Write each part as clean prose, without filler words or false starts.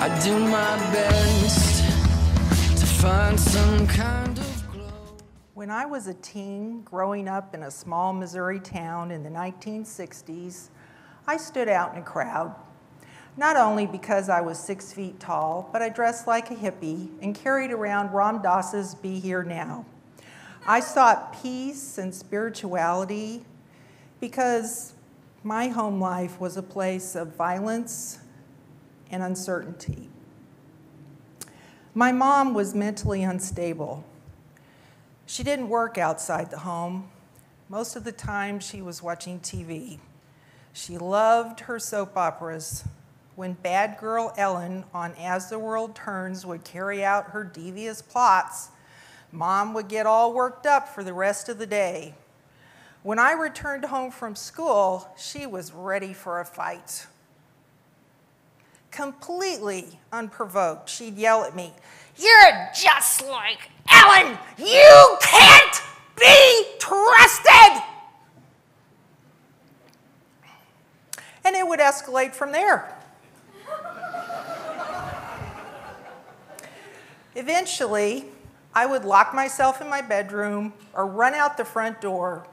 I do my best to find some kind of glow. When I was a teen growing up in a small Missouri town in the 1960s, I stood out in a crowd. Not only because I was 6 feet tall, but I dressed like a hippie and carried around Ram Dass's Be Here Now. I sought peace and spirituality because my home life was a place of violence and uncertainty. My mom was mentally unstable. She didn't work outside the home. Most of the time she was watching TV. She loved her soap operas. When Bad Girl Ellen on As the World Turns would carry out her devious plots, Mom would get all worked up for the rest of the day. When I returned home from school, she was ready for a fight. Completely unprovoked, she'd yell at me, "You're just like Ellen! You can't be trusted!" And it would escalate from there. Eventually, I would lock myself in my bedroom or run out the front door.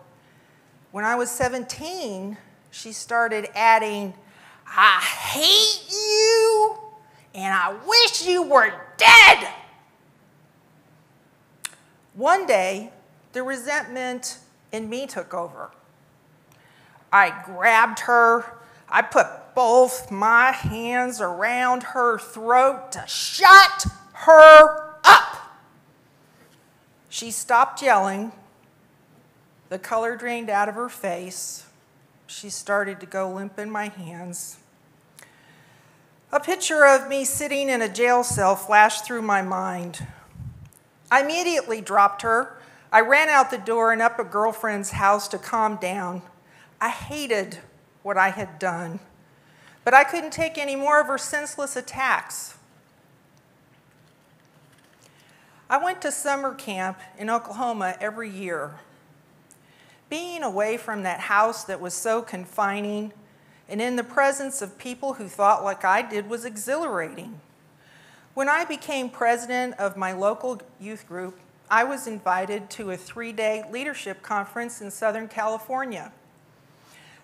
When I was 17, she started adding, "I hate you, and I wish you were dead." One day, the resentment in me took over. I grabbed her. I put both my hands around her throat to shut her up. She stopped yelling. The color drained out of her face. She started to go limp in my hands. A picture of me sitting in a jail cell flashed through my mind. I immediately dropped her. I ran out the door and up a girlfriend's house to calm down. I hated what I had done, but I couldn't take any more of her senseless attacks. I went to summer camp in Oklahoma every year. Being away from that house that was so confining and in the presence of people who thought like I did was exhilarating. When I became president of my local youth group, I was invited to a 3-day leadership conference in Southern California.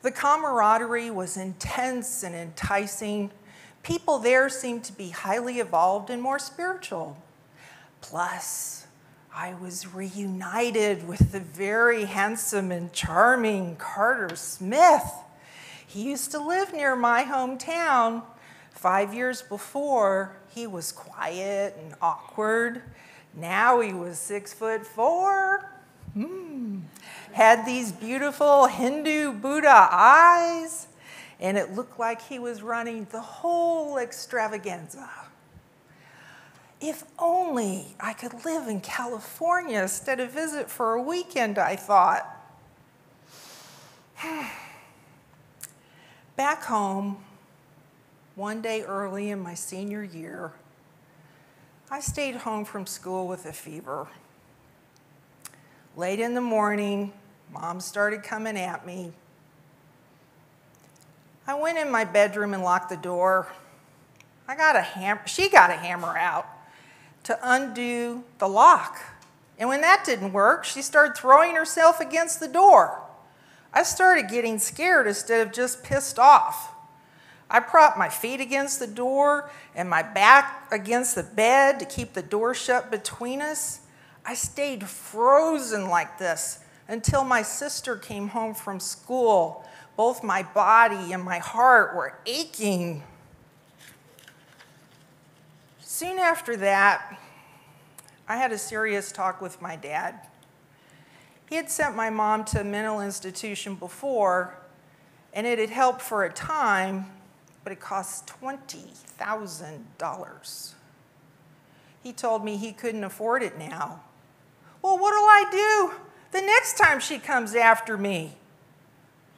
The camaraderie was intense and enticing. People there seemed to be highly evolved and more spiritual. Plus, I was reunited with the very handsome and charming Carter Smith. He used to live near my hometown. 5 years before, he was quiet and awkward. Now he was 6'4". Had these beautiful Hindu Buddha eyes, and it looked like he was running the whole extravaganza. If only I could live in California instead of visit for a weekend, I thought. Back home, one day early in my senior year, I stayed home from school with a fever. Late in the morning, Mom started coming at me. I went in my bedroom and locked the door. She got a hammer out to undo the lock. And when that didn't work, she started throwing herself against the door. I started getting scared instead of just pissed off. I propped my feet against the door and my back against the bed to keep the door shut between us. I stayed frozen like this until my sister came home from school. Both my body and my heart were aching. Soon after that, I had a serious talk with my dad. He had sent my mom to a mental institution before, and it had helped for a time, but it cost $20,000. He told me he couldn't afford it now. Well, what'll I do the next time she comes after me?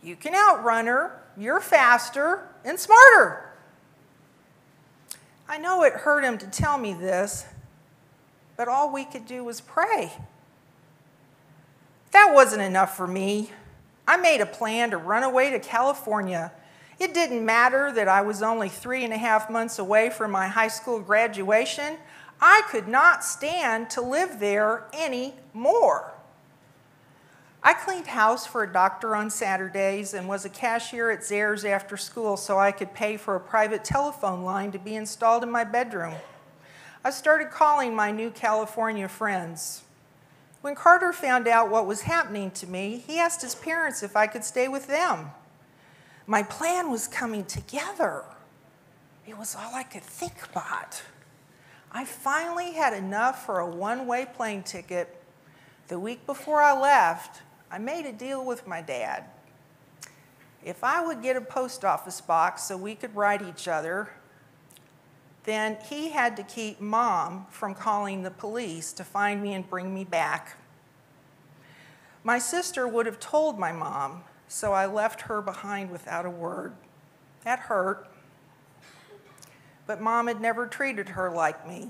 You can outrun her. You're faster and smarter. I know it hurt him to tell me this, but all we could do was pray. That wasn't enough for me. I made a plan to run away to California It didn't matter that I was only 3.5 months away from my high school graduation. I could not stand to live there anymore. I cleaned house for a doctor on Saturdays and was a cashier at Zayre's after school so I could pay for a private telephone line to be installed in my bedroom. I started calling my new California friends. When Carter found out what was happening to me, he asked his parents if I could stay with them. My plan was coming together. It was all I could think about. I finally had enough for a one-way plane ticket. The week before I left, I made a deal with my dad. If I would get a post office box so we could write each other, then he had to keep Mom from calling the police to find me and bring me back. My sister would have told my mom, so I left her behind without a word. That hurt. But Mom had never treated her like me.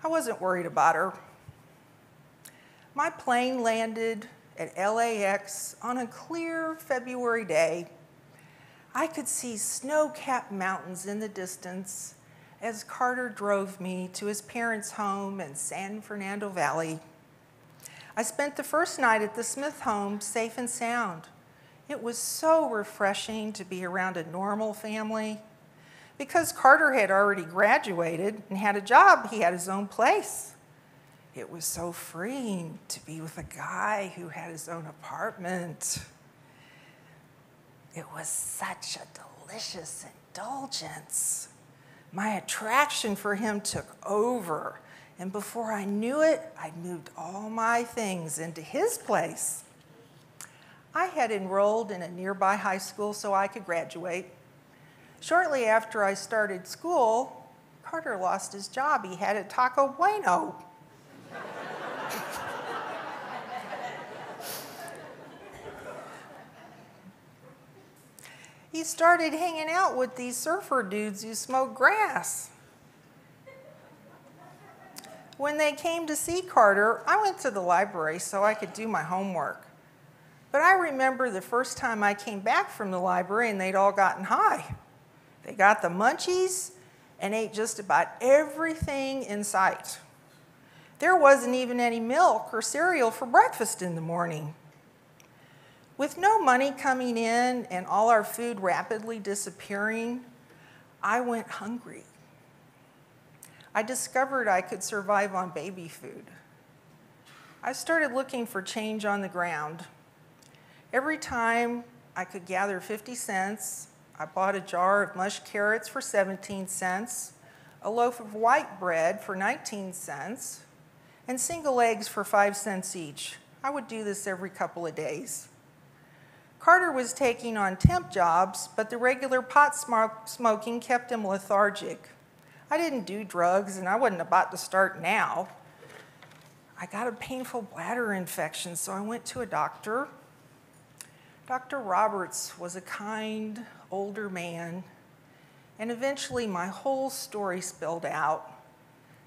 I wasn't worried about her. My plane landed at LAX on a clear February day. I could see snow-capped mountains in the distance as Carter drove me to his parents' home in San Fernando Valley. I spent the first night at the Smith home safe and sound. It was so refreshing to be around a normal family. Because Carter had already graduated and had a job, he had his own place. It was so freeing to be with a guy who had his own apartment. It was such a delicious indulgence. My attraction for him took over, and before I knew it, I'd moved all my things into his place. I had enrolled in a nearby high school so I could graduate. Shortly after I started school, Carter lost his job. He had at Taco Bueno. He started hanging out with these surfer dudes who smoke grass. When they came to see Carter, I went to the library so I could do my homework. But I remember the first time I came back from the library and they'd all gotten high. They got the munchies and ate just about everything in sight. There wasn't even any milk or cereal for breakfast in the morning. With no money coming in and all our food rapidly disappearing, I went hungry. I discovered I could survive on baby food. I started looking for change on the ground. Every time I could gather 50 cents, I bought a jar of mushed carrots for 17 cents, a loaf of white bread for 19 cents, and single eggs for 5 cents each. I would do this every couple of days. Carter was taking on temp jobs, but the regular pot smoking kept him lethargic. I didn't do drugs, and I wasn't about to start now. I got a painful bladder infection, so I went to a doctor. Dr. Roberts was a kind, older man, and eventually my whole story spilled out.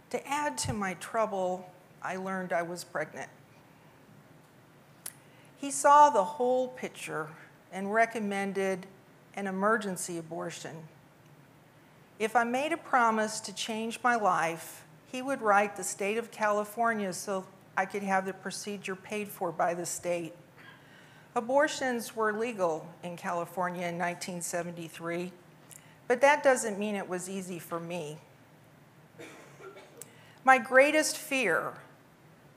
To add to my trouble, I learned I was pregnant. He saw the whole picture and recommended an emergency abortion. If I made a promise to change my life, he would write the state of California so I could have the procedure paid for by the state. Abortions were legal in California in 1973, but that doesn't mean it was easy for me. My greatest fear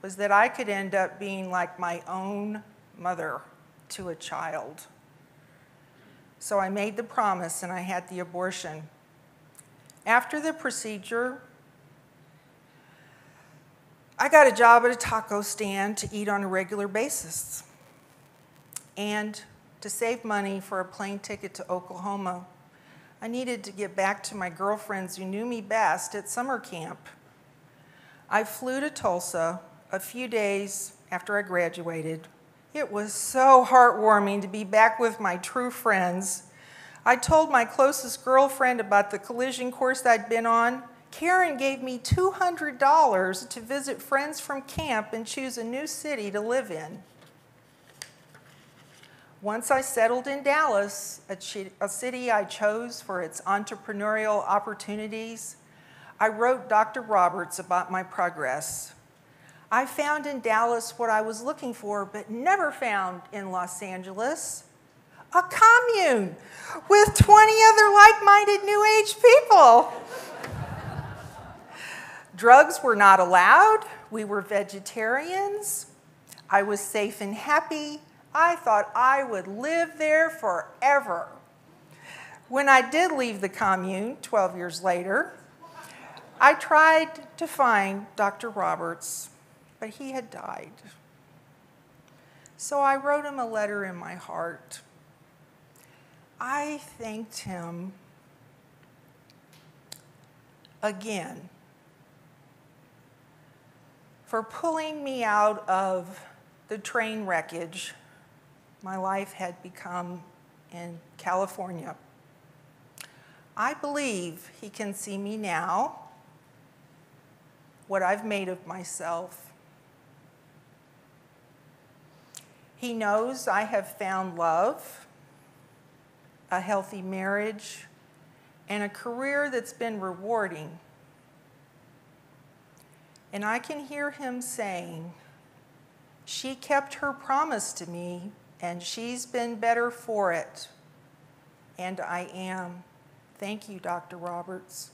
was that I could end up being like my own mother to a child. So I made the promise and I had the abortion. After the procedure, I got a job at a taco stand to eat on a regular basis. And to save money for a plane ticket to Oklahoma, I needed to get back to my girlfriends who knew me best at summer camp. I flew to Tulsa a few days after I graduated. It was so heartwarming to be back with my true friends. I told my closest girlfriend about the collision course I'd been on. Karen gave me $200 to visit friends from camp and choose a new city to live in. Once I settled in Dallas, a city I chose for its entrepreneurial opportunities, I wrote Dr. Roberts about my progress. I found in Dallas what I was looking for, but never found in Los Angeles: a commune with 20 other like-minded New Age people. Drugs were not allowed. We were vegetarians. I was safe and happy. I thought I would live there forever. When I did leave the commune 12 years later, I tried to find Dr. Roberts, but he had died. So I wrote him a letter in my heart. I thanked him again for pulling me out of the train wreckage my life had become in California. I believe he can see me now, what I've made of myself. He knows I have found love, a healthy marriage, and a career that's been rewarding. And I can hear him saying, "She kept her promise to me, and she's been better for it." And I am. Thank you, Dr. Roberts.